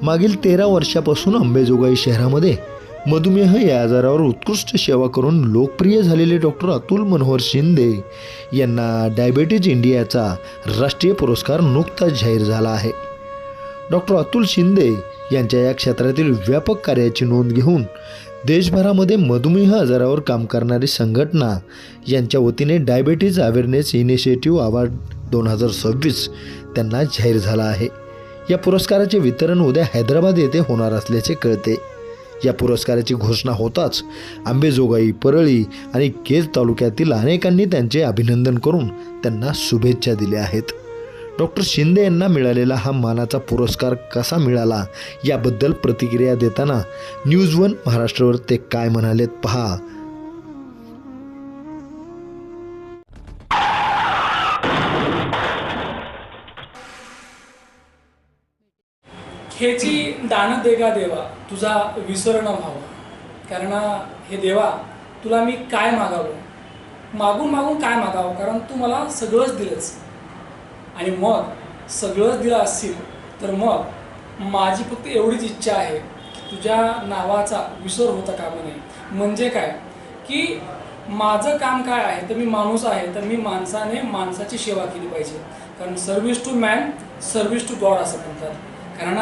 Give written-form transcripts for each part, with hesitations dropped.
मागील 13 वर्षापासून अंबेजोगाई शहरामध्ये मधुमेह या आजारावर उत्कृष्ट सेवा करून लोकप्रिय झालेले डॉक्टर अतुल मनोहर शिंदे यांना डायबिटीज इंडियाचा राष्ट्रीय पुरस्कार नुकताच जाहीर झाला आहे. डॉक्टर अतुल शिंदे यांच्या या क्षेत्रातील व्यापक कार्याची नोंद घेऊन देशभरामध्ये मधुमेह आजारावर काम करणारी संघटना यांच्या वतीने डायबिटीज अवेअरनेस इनिशिएटिव्ह अवॉर्ड 2026 त्यांना जाहीर झाला आहे. या पुरस्काराचे वितरण उद्या हैदराबाद येथे होणार असल्याचे कळते. या पुरस्काराची घोषणा होताच अंबेजोगाई, परळी आणि केज तालुक्यातील अनेकांनी त्यांचे अभिनंदन करून त्यांना शुभेच्छा दिल्या आहेत. डॉक्टर शिंदे यांना मिळालेला हा मानाचा पुरस्कार कसा मिळाला याबद्दल प्रतिक्रिया देताना न्यूज वन महाराष्ट्रावर ते काय म्हणालेत पहा. हेची दान देगा देवा तुझा विसर न व्हावा. कारण हे देवा तुला मी काय मागावं, मागून मागून काय मागावं, कारण तू मला सगळंच दिलंच. आणि मग सगळंच दिलं असेल तर मग माझी फक्त एवढीच इच्छा आहे की तुझ्या नावाचा विसर होता कामा नये. म्हणजे काय की माझं काम काय आहे तर मी माणूस आहे, तर मी माणसाने माणसाची सेवा केली पाहिजे. कारण service to man service to God असं म्हणतात. कारण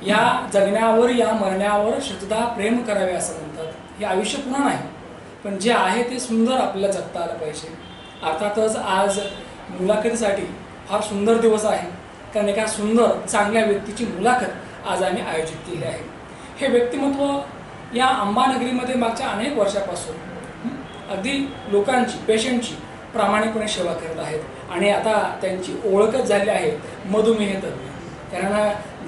या जगण्यावर या मरण्यावर श्रद्धा प्रेम करावे असं म्हणतात. हे आयुष्य पुन्हा नाही, पण जे आहे ते सुंदर आपल्याला जगता आलं पाहिजे. अर्थातच आज मुलाखतीसाठी फार सुंदर दिवस आहे, कारण एका सुंदर चांगल्या व्यक्तीची मुलाखत आज आम्ही आयोजित केली आहे. हे व्यक्तिमत्व या अंबानगरीमध्ये मागच्या अनेक वर्षापासून अगदी लोकांची, पेशंटची प्रामाणिकपणे सेवा करत आहेत. आणि आता त्यांची ओळखच झाली आहे मधुमेह तज्ञ. कारण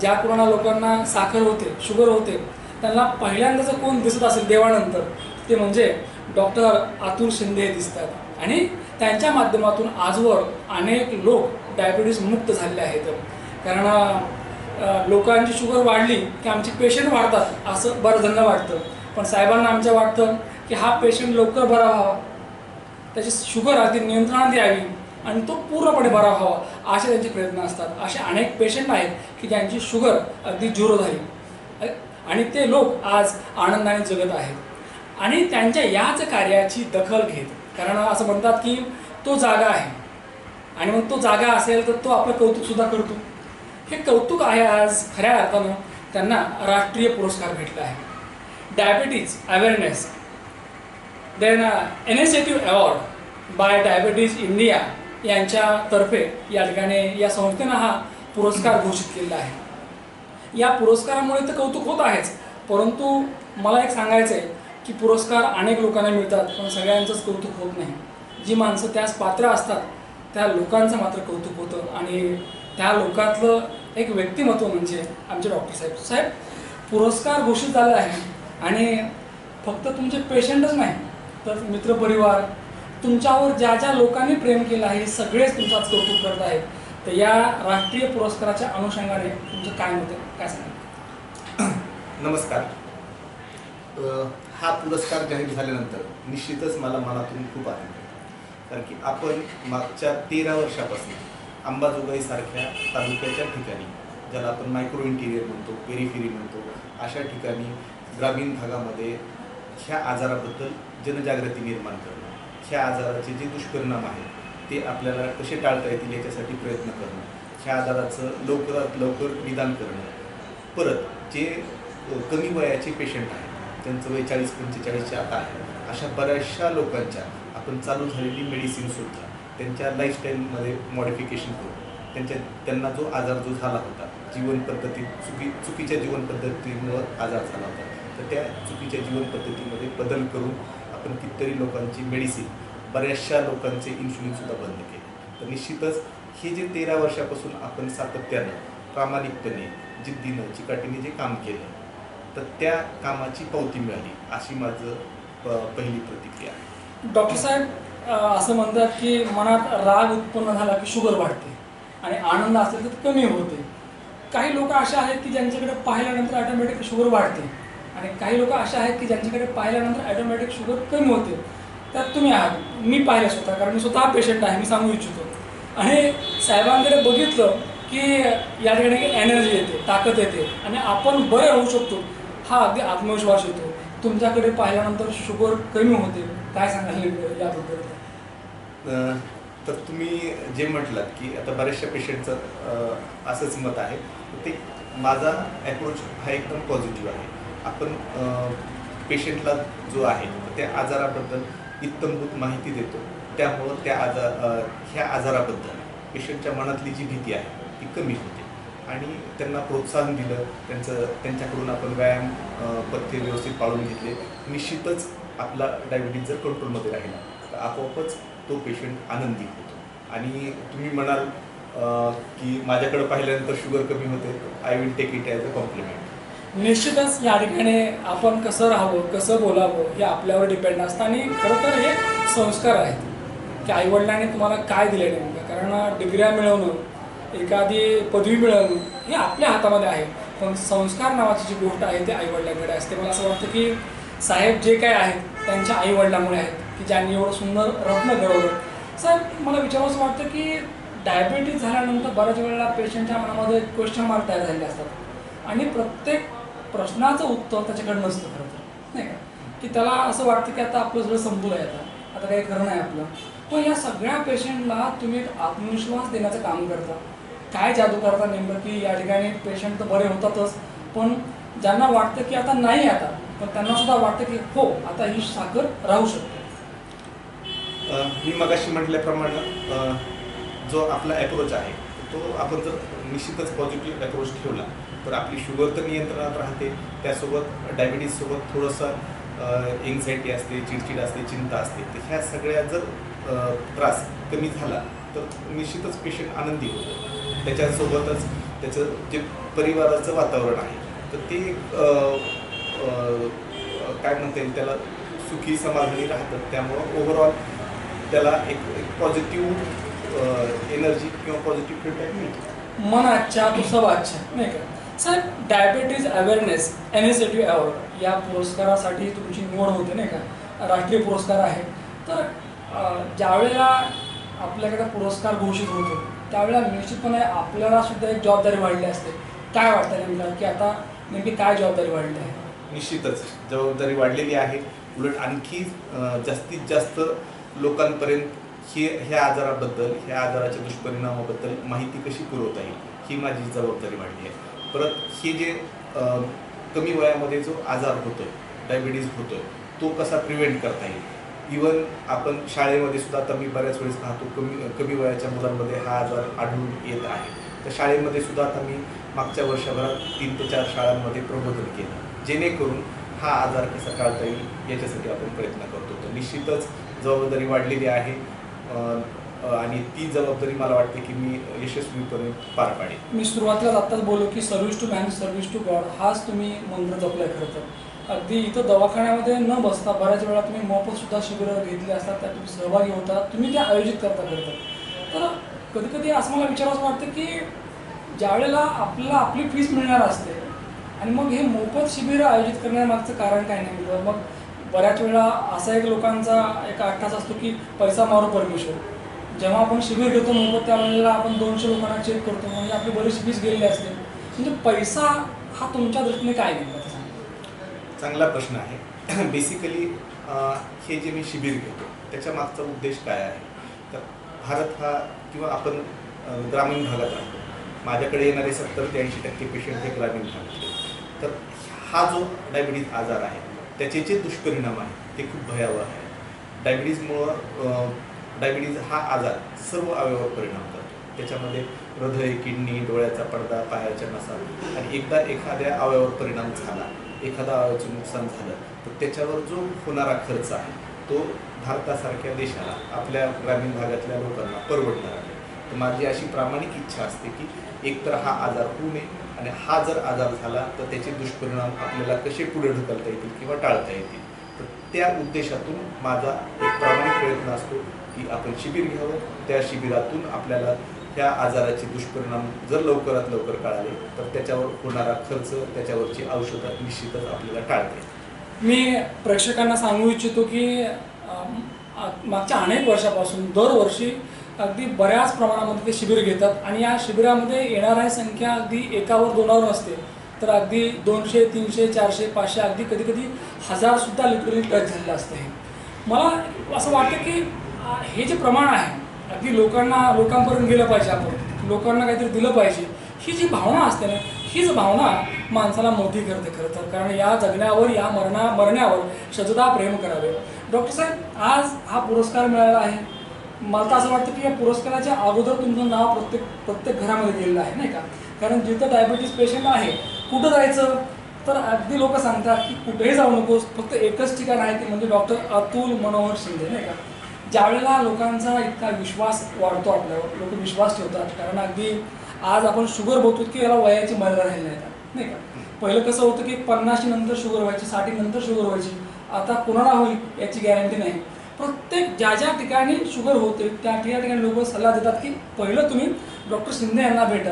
ज्या कोणा लोकांना साखर होते, शुगर होते, त्यांना पहिल्यांदाच कोण दिसत असेल देवानंतर ते म्हणजे डॉक्टर अतुल शिंदे दिसतात. आणि त्यांच्या माध्यमातून आजवर अनेक लोक डायबिटीज मुक्त झालेले आहेत. कारण लोकांची शुगर वाढली की आमचे पेशंट वाढतात असं बरं जणांना वाटतं, पण साहेबांना आमच्या वाटतं की हा पेशंट लवकर बरा व्हावा, त्याची शुगर अगदी नियंत्रणात यावी आणि तो पूर्णपणे बरा व्हावा असे त्यांचे प्रयत्न असतात. असे अनेक पेशंट आहेत की ज्यांची शुगर अगदी झिरो झाली आणि ते लोक आज आनंदाने जगत आहेत. आणि त्यांच्या याच कार्याची दखल घेत, कारण असं म्हणतात की तो जागा आहे आणि मग तो जागा असेल तर तो आपलं कौतुकसुद्धा करतो. हे कौतुक आहे आज खऱ्या अर्थानं त्यांना राष्ट्रीय पुरस्कार भेटला आहे. Diabetes awareness then initiative award by diabetes India यांच्यातर्फे या ठिकाणी या संस्थेनं हा पुरस्कार घोषित केलेला आहे. या पुरस्कारामुळे तर कौतुक होत आहेच, परंतु मला एक सांगायचं आहे की पुरस्कार अनेक लोकांना मिळतात, पण सगळ्यांचंच कौतुक होत नाही. जी माणसं त्यास पात्र असतात त्या लोकांचं मात्र कौतुक होतं. आणि त्या लोकातलं एक व्यक्तिमत्व म्हणजे आमचे डॉक्टर साहेब पुरस्कार घोषित झाला आहे. आणि फक्त तुमचे पेशंटच नाही तर मित्रपरिवार, तुमच्यावर ज्या ज्या लोकांनी प्रेम केलं आहे सगळेच तुमचाच कौतुक करत आहेत. तर या राष्ट्रीय पुरस्काराच्या अनुषंगाने तुमचं काय मत आहे, काय सांगा? नमस्कार. हा पुरस्कार जाहीर झाल्यानंतर निश्चितच मला मनातून खूप आनंद आहे. कारण की आपण मागच्या 13 वर्षापासून अंबाजोगाईसारख्या तालुक्याच्या ठिकाणी, ज्याला आपण मायक्रो इंटिरियर म्हणतो, पेरिफेरी म्हणतो, अशा ठिकाणी ग्रामीण भागामध्ये ह्या आजाराबद्दल जनजागृती निर्माण करणं, ह्या आजाराचे जे दुष्परिणाम आहेत ते आपल्याला कसे टाळता येतील याच्यासाठी प्रयत्न करणं, ह्या आजाराचं लवकरात लवकर निदान करणं. परत जे कमी वयाचे पेशंट आहेत, त्यांचं वय 40-45च्या आता आहे, अशा बऱ्याचशा लोकांच्या आपण चालू झालेली मेडिसिनसुद्धा त्यांच्या लाईफस्टाईलमध्ये मॉडिफिकेशन करून त्यांना जो आजार जो झाला होता, चुकीच्या जीवनपद्धतीमुळं आजार झाला होता, तर त्या चुकीच्या जीवनपद्धतीमध्ये बदल करून आपण कितीतरी लोकांची मेडिसिन, बऱ्याचशा लोकांचे इन्शुलिनसुद्धा बंद केले. तर निश्चितच हे जे 13 वर्षापासून आपण सातत्यानं, प्रामाणिकपणे, जिद्दीनं, चिकाटीने जे काम केलं, तर त्या कामाची पावती मिळाली अशी माझं पहिली प्रतिक्रिया आहे. डॉक्टर साहेब असं म्हणतात की मनात राग उत्पन्न झाला की शुगर वाढते आणि आनंद असेल तर कमी होते. काही लोक अशा आहेत की ज्यांच्याकडे पाहिल्यानंतर ऑटोमॅटिक शुगर वाढते आणि काही लोक अशा आहेत की ज्यांच्याकडे पाहिल्यानंतर ऑटोमॅटिक शुगर कमी होते. त्यात तुम्ही आहात. मी पाहिलं स्वतः, कारण मी स्वतः पेशंट आहे, मी सांगू इच्छितो. आणि साहेबांकडे बघितलं की या ठिकाणी एनर्जी येते, ताकद येते आणि आपण बरे होऊ शकतो, हा अगदी आत्मविश्वास येतो. तुमच्याकडे पाहिल्यानंतर शुगर कमी होते, काय सांगाल याबद्दल? तर तुम्ही जे म्हटलात की आता बऱ्याचशा पेशंटचं असंच मत आहे, ते माझा ॲप्रोच हा एकदम पॉझिटिव्ह आहे. आपण पेशंटला जो आहे त्या आजाराबद्दल इत्थंभूत माहिती देतो, त्यामुळं ह्या आजाराबद्दल पेशंटच्या मनातली जी भीती आहे ती कमी होते आणि त्यांना प्रोत्साहन दिलं, त्यांच्याकडून आपण व्यायाम पथ्य व्यवस्थित पाळून घेतले, निश्चितच आपला डायबिटीज जर कंट्रोलमध्ये राहिला तर आपोआपच तो पेशंट आनंदी होतो. आणि तुम्ही म्हणाल की माझ्याकडे पाहिल्यानंतर शुगर कमी होते, I will take it as a compliment. निश्चितच या ठिकाणी आपण कसं राहावं, कसं बोलावं हे आपल्यावर डिपेंड असतं आणि खरं तर हे संस्कार आहेत की आईवडिलांनी तुम्हाला काय दिले नेमकं. कारण डिग्र्या मिळवणं, एखादी पदवी मिळवणं हे आपल्या हातामध्ये आहे, पण संस्कार नावाची जी गोष्ट आहे ती आईवडिलांकडे असते. मला असं वाटतं की साहेब जे काय आहेत त्यांच्या आईवडिलांमुळे आहेत की ज्यांनी एवढं सुंदर रत्न घडवलं. साहेब मला विचारावंसं वाटतं की डायबिटीज झाल्यानंतर बऱ्याच वेळेला पेशंटच्या मनामध्ये क्वेश्चन मार्क तयार झालेले असतात आणि प्रत्येक प्रश्नाचं उत्तर त्याच्याकडे नसतं खरं तर, नाही का, की त्याला असं वाटतं की आता आपलं सगळं संपलं आहे, आता काही खरं नाही आपलं. पण या सगळ्या पेशंटला तुम्ही एक आत्मविश्वास देण्याचं काम करता. काय जादू करता नेमकं की या ठिकाणी पेशंट तर बरे होतातच, पण ज्यांना वाटतं की आता नाही, आता पण त्यांना सुद्धा वाटतं की हो आता ही साखर राहू शकते. मी मगाशी म्हटल्याप्रमाणे जो आपला ॲप्रोच आहे तो आपण जर निश्चितच पॉझिटिव्ह ॲप्रोच ठेवला तर आपली शुगर तर नियंत्रणात राहते, त्यासोबत डायबिटीजसोबत थोडंसं एन्झायटी असते, चिडचिड असते, चिंता असते. तर ह्या सगळ्या जर त्रास कमी झाला तर निश्चितच पेशंट आनंदी होतो. त्याच्यासोबतच त्याचं जे परिवाराचं वातावरण आहे तर ते काय म्हणता येईल त्याला सुखी समाधानी राहतं. त्यामुळं ओव्हरऑल त्याला एक पॉझिटिव्ह एनर्जी किंवा पॉझिटिव्ह फीडबॅक मिळतो. मन अच्छा तो सब अच्छा, नाही का. साहेब, डायबिटीज अवेअरनेस इनिशिएटिव्ह अवॉर्ड या पुरस्कारासाठी तुमची निवड होते, नाही का, राष्ट्रीय पुरस्कार आहे. तर ज्यावेळेला आपल्याकडे पुरस्कार घोषित होतो त्यावेळेला निश्चितपणे आपल्याला सुद्धा एक जबाबदारी वाढली असते. काय वाटतं नेमकं की आता नेमकी काय जबाबदारी वाढली आहे? निश्चितच जबाबदारी वाढलेली आहे. उलट आणखी जास्तीत जास्त लोकांपर्यंत ह्या आजाराबद्दल, ह्या आजाराच्या दुष्परिणामाबद्दल माहिती कशी पुरवता येईल ही माझी जबाबदारी वाढली आहे. परत हे जे कमी वयामध्ये जो आजार होतो आहे, डायबिटीज होतो आहे, तो कसा प्रिव्हेंट करता येईल. इवन आपण शाळेमध्ये सुद्धा आता मी बऱ्याच वेळेस पाहतो कमी वयाच्या मुलांमध्ये हा आजार आढळून येत आहे. तर शाळेमध्ये सुद्धा आता मी मागच्या वर्षभरात 3 ते 4 शाळांमध्ये प्रबोधन केलं, जेणेकरून हा आजार कसा टाळता येईल याच्यासाठी आपण प्रयत्न करतो. तर निश्चितच जबाबदारी वाढलेली आहे आणि ती जबाबदारी मला वाटते की मी यशस्वीपणे पार पाडेन. मी सुरुवातीलाच आत्ताच बोललो की service to man, service to God हाच तुम्ही मंत्र जपलाय. खरं तर अगदी इथं दवाखान्यामध्ये न बसता बऱ्याच वेळा तुम्ही मोफतसुद्धा शिबिरं घेतली असतात, त्यात तुम्ही सहभागी होता, तुम्ही ते आयोजित करता खरं तर. कधी कधी असं मला विचारावं वाटतं की ज्यावेळेला आपल्याला आपली फीस मिळणार असते आणि मग हे मोफत शिबिर आयोजित करण्यामागचं कारण काय नाही. मग बऱ्याच वेळा असा एक लोकांचा एक अट्टास असतो की पैसा मारो परमेश्वर. जेव्हा आपण शिबिर घेतो मोफत त्यावेळेला आपण 200 लोकांना चेक करतो, म्हणजे आपली बरीचशी फीस गेलेली असते. म्हणजे पैसा हा तुमच्या दृष्टीने काय नेमका? चांगला प्रश्न आहे. बेसिकली हे जे मी शिबिर घेतो त्याच्या मागचा उद्देश काय आहे, तर भारत हा किंवा आपण ग्रामीण भागात राहतो. माझ्याकडे येणारे 70 ते 80% पेशंट हे ग्रामीण भागातले. तर हा जो डायबिटीज आजार आहे त्याचे जे दुष्परिणाम आहेत ते खूप भयावह आहे. डायबिटीज हा आजार सर्व अवयवावर परिणाम करतो. त्याच्यामध्ये हृदय, किडनी, डोळ्याचा पडदा, पायाच्या नसा आणि एकदा एखाद्या अवयवावर परिणाम झाला, एखादा अवयवाचं नुकसान झालं तर त्याच्यावर जो होणारा खर्च आहे तो भारतासारख्या देशाला आपल्या ग्रामीण भागातल्या लोकांना परवडणार आहे. तर माझी अशी प्रामाणिक इच्छा असते की एकतर हा आजार होऊ नये आणि हा जर आजार झाला तर त्याचे दुष्परिणाम आपल्याला कसे पुढे ढकलता येतील किंवा टाळता येतील. तर त्या उद्देशातून माझा एक प्रामाणिक प्रयत्न असतो की आपण शिबिर घ्यावं. त्या शिबिरातून आपल्याला ह्या आजाराचे दुष्परिणाम जर लवकरात लवकर कळाले तर त्याच्यावर होणारा खर्च, त्याच्यावरची औषधं निश्चितच आपल्याला टाळता येईल. मी प्रेक्षकांना सांगू इच्छितो की मागच्या अनेक वर्षापासून दरवर्षी अगदी बऱ्याच प्रमाणामध्ये ते शिबिर घेतात आणि या शिबिरामध्ये येणाऱ्या संख्या अगदी एकावर दोनावर नसते, तर अगदी 200, 300, 400, 500 अगदी कधी कधी 1000सुद्धा लिटरली टच झालेलं असतं. हे मला असं वाटतं की हे जे प्रमाण आहे अगदी लोकांपर्यंत गेलं पाहिजे, आपण लोकांना काहीतरी दिलं पाहिजे, ही जी भावना असते ना, हीच भावना माणसाला मोठी करते खरं तर. कारण या जगण्यावर या मरण्यावर सजदा प्रेम करावे. डॉक्टर साहेब, आज हा पुरस्कार मिळाला आहे. मला तर असं वाटतं की या पुरस्काराच्या अगोदर तुमचं नाव प्रत्येक घरामध्ये गेलेलं आहे, नाही का? कारण जिथं डायबिटीज पेशंट आहे, कुठं जायचं तर अगदी लोक सांगतात की कुठेही जाऊ नकोस, फक्त एकच ठिकाण आहे ते म्हणजे डॉक्टर अतुल मनोहर शिंदे, नाही का? ज्यावेळेला लोकांचा इतका विश्वास वाढतो आपल्यावर, लोक विश्वास ठेवतात. कारण अगदी आज आपण शुगर बघतो की याला वयाची मर्यादा राहिली नाही का? पहिलं कसं होतं की 50 नंतर शुगर व्हायची, 60 नंतर शुगर व्हायची. आता कोणाला होईल याची गॅरंटी नाही. प्रत्येक ज्या ठिकाणी शुगर होते त्या ठिकाणी लोक सल्ला देतात की पहिलं तुम्ही डॉक्टर शिंदे यांना भेटा.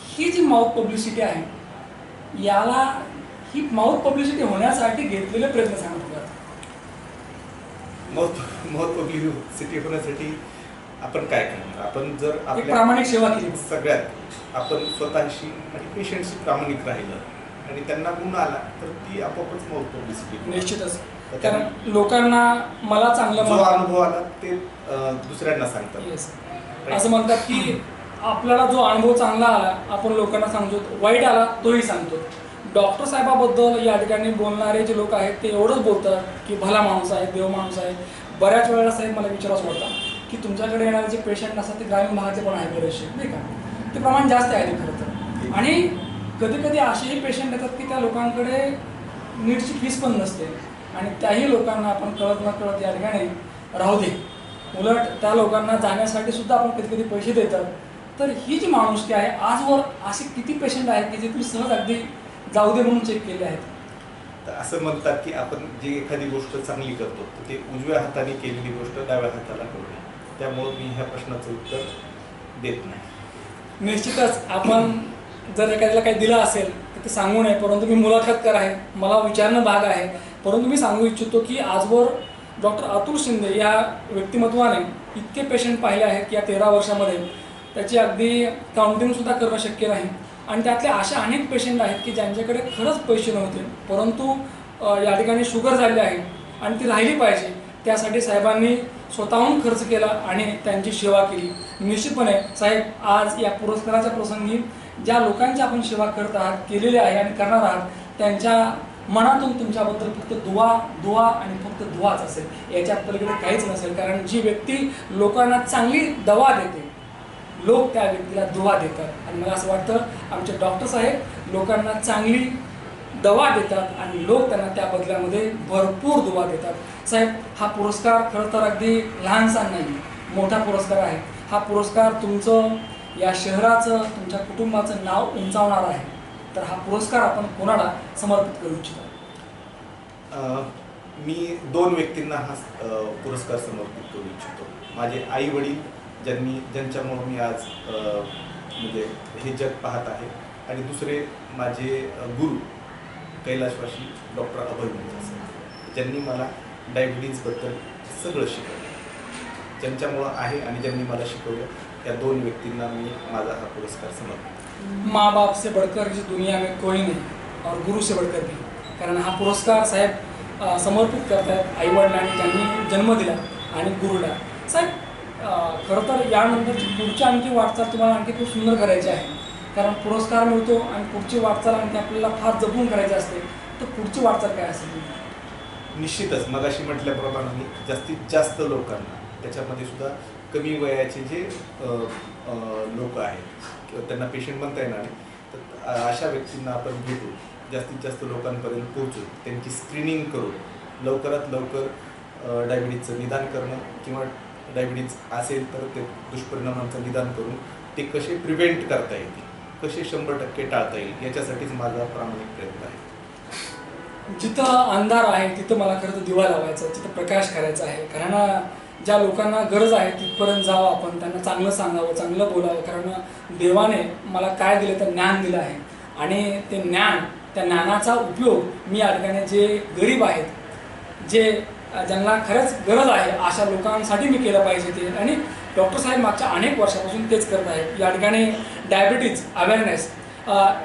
ही जी माउथ पब्लिसिटी आहे, ही माउथ पब्लिसिटी होण्यासाठी घेतलेले प्रयत्न सांगतात. माउथ पब्लिसिटी होण्यासाठी आपण काय करणार? आपण जर आपल्या प्रामाणिक सेवा केली, सगळ्यात आपण स्वतःशी आणि पेशंटशी प्रामाणिक राहिलं आणि त्यांना गुण आला तर ती आपोआपच माउथ पब्लिसिटी. निश्चितच. कारण लोकांना मला चांगलं जो अनुभव आला ते दुसऱ्यांना सांगतात. असं म्हणतात की आपल्याला जो अनुभव चांगला आला आपण लोकांना सांगतो, वाईट आला तोही सांगतो. डॉक्टर साहेबाबद्दल या ठिकाणी बोलणारे जे लोक आहेत ते एवढंच बोलतात की भला माणूस आहे, देव माणूस आहे. बऱ्याच वेळेला साहेब मला विचारायचं वाटतं की तुमच्याकडे येणारे जे पेशंट असतात ते ग्रामीण भागाचे पण आहे बरेचसे, नाही का? ते प्रमाण जास्त आहे खरं तर. आणि कधी कधी असेही पेशंट येतात की त्या लोकांकडे नीटची फीस पण नसते आणि त्याही लोकांना आपण कळत न कळत या ठिकाणी राहू दे, उलट त्या लोकांना जाण्यासाठी सुद्धा आपण कधी कधी पैसे देतात. तर ही जी माणुसकी आहे, आजवर असे किती पेशंट आहेत की जे तुम्ही सहज अगदी जाऊ दे म्हणून चेक केले आहेत? तर असं म्हणतात की आपण जी एखादी गोष्ट चांगली करतो तर ते उजव्या हाताने केलेली गोष्ट डाव्या हाताला कळते. त्यामुळं मी ह्या प्रश्नाचं उत्तर देत नाही. निश्चितच आपण जर एखाद्याला काही दिलं असेल तर ते सांगू नये, परंतु मी मुलाखत कर आहे, मला विचारणं भाग आहे. परंतु मी सांगू इच्छितो की आजवर डॉक्टर अतुल शिंदे या व्यक्तिमत्वाने इतके पेशंट पाहिले आहेत की या 13 वर्षामध्ये त्याची अगदी काउंटिंगसुद्धा करणं शक्य नाही. आणि त्यातले असे अनेक पेशंट आहेत की ज्यांच्याकडे खरंच पैसे नव्हते, परंतु या ठिकाणी शुगर झाली आहे आणि ती राहिली पाहिजे त्यासाठी साहेबांनी स्वतःहून खर्च केला आणि त्यांची सेवा केली. निश्चितपणे साहेब, आज या पुरस्काराच्या प्रसंगी ज्या लोकांची आपण सेवा करत आहात, केलेली आहे आणि करणार आहात, त्यांच्या मनातून तुमच्याबद्दल फक्त दुआ आणि फक्त दुआच असेल, याच्या पलीकडे काहीच नसेल. कारण जी व्यक्ती लोकांना चांगली दवा देते, लोक त्या व्यक्तीला दुआ देतात. आणि मला असं वाटतं आमचे डॉक्टर साहेब लोकांना चांगली दवा देतात आणि लोक त्यांना त्या बदल्यामध्ये भरपूर दुआ देतात. साहेब, हा पुरस्कार खरं तर अगदी लहानसा नाही, मोठा पुरस्कार आहे. हा पुरस्कार तुमचं, या शहराचं, तुमच्या कुटुंबाचं नाव उंचावणार आहे. तर हा पुरस्कार आपण कोणाला समर्पित करू इच्छिता? मी 2 व्यक्तींना हा पुरस्कार समर्पित करू इच्छितो. माझे आई वडील ज्यांच्यामुळे मी आज म्हणजे हे जग पाहत आहे, आणि दुसरे माझे गुरु कैलाशवासी डॉक्टर अभय साहेब, ज्यांनी मला डायबिटीजबद्दल सगळं शिकवलं. ज्यांच्यामुळं आहे आणि ज्यांनी मला शिकवलं, त्या 2 व्यक्तींना मी माझा हा पुरस्कार समर्पित. माँ बाप से बढ़कर इस दुनिया में कोई नहीं और गुरु से बढ़कर भी. कारण हा पुरस्कार साहेब समर्पित करतात आईवडिलांनी ज्यांनी जन्म दिला आणि गुरुला. साहेब, खरं तर यानंतरची पुढची आणखी वाटचाल तुम्हाला आणखी खूप सुंदर करायची आहे. कारण पुरस्कार मिळतो आणि पुढची वाटचाल आणखी आपल्याला फार जपून करायची असते. तर पुढची वाटचाल काय असेल? निश्चितच मगाशी म्हटल्याप्रमाणे जास्तीत जास्त लोकांना, त्याच्यामध्ये सुद्धा कमी वयाचे जे लोक आहेत किंवा त्यांना पेशंट म्हणता येणार नाही, तर अशा व्यक्तींना आपण भेटू, जास्तीत जास्त लोकांपर्यंत पोहोचू, त्यांची स्क्रीनिंग करून लवकरात लवकर डायबिटीजचं निदान करणं किंवा डायबिटीज असेल तर ते दुष्परिणामांचं निदान करून ते कसे प्रिव्हेंट करता येतील, कसे 100% टाळता येईल, याच्यासाठीच माझा प्रामाणिक प्रयत्न आहे. जिथं अंधार आहे तिथं मला खरं तर दिवा लावायचा, तिथं प्रकाश करायचा आहे. कारण ज्या लोकांना गरज आहे तिथपर्यंत जावं आपण, त्यांना चांगलं सांगावं, चांगलं बोलावं. कारण देवाने मला काय दिलं तर ज्ञान दिलं आहे आणि ते ज्ञान, त्या ज्ञानाचा उपयोग मी या ठिकाणी जे गरीब आहेत, जे ज्यांना खरंच गरज आहे अशा लोकांसाठी मी केलं पाहिजे ते, आणि डॉक्टर साहेब मागच्या अनेक वर्षापासून तेच करत आहेत. या ठिकाणी डायबिटीज अवेअरनेस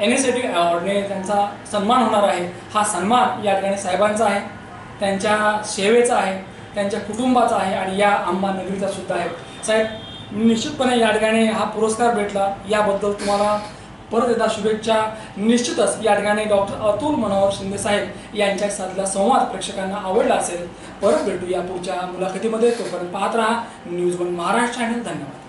NSAT अवॉर्डने त्यांचा सन्मान होणार आहे. हा सन्मान या ठिकाणी साहेबांचा आहे, त्यांच्या सेवेचा आहे, त्यांच्या कुटुंबाचा आहे आणि या आंबा नगरीचा सुद्धा आहे. साहेब निश्चितपणे या ठिकाणी हा पुरस्कार भेटला याबद्दल तुम्हाला परत एकदा शुभेच्छा. निश्चितच या ठिकाणी डॉक्टर अतुल मनोहर शिंदे साहेब यांच्या साधला संवाद प्रेक्षकांना आवडला असेल. परत भेटू या पुढच्या मुलाखतीमध्ये. तोपर्यंत पाहत राहा न्यूज 1 महाराष्ट्र चॅनल. धन्यवाद.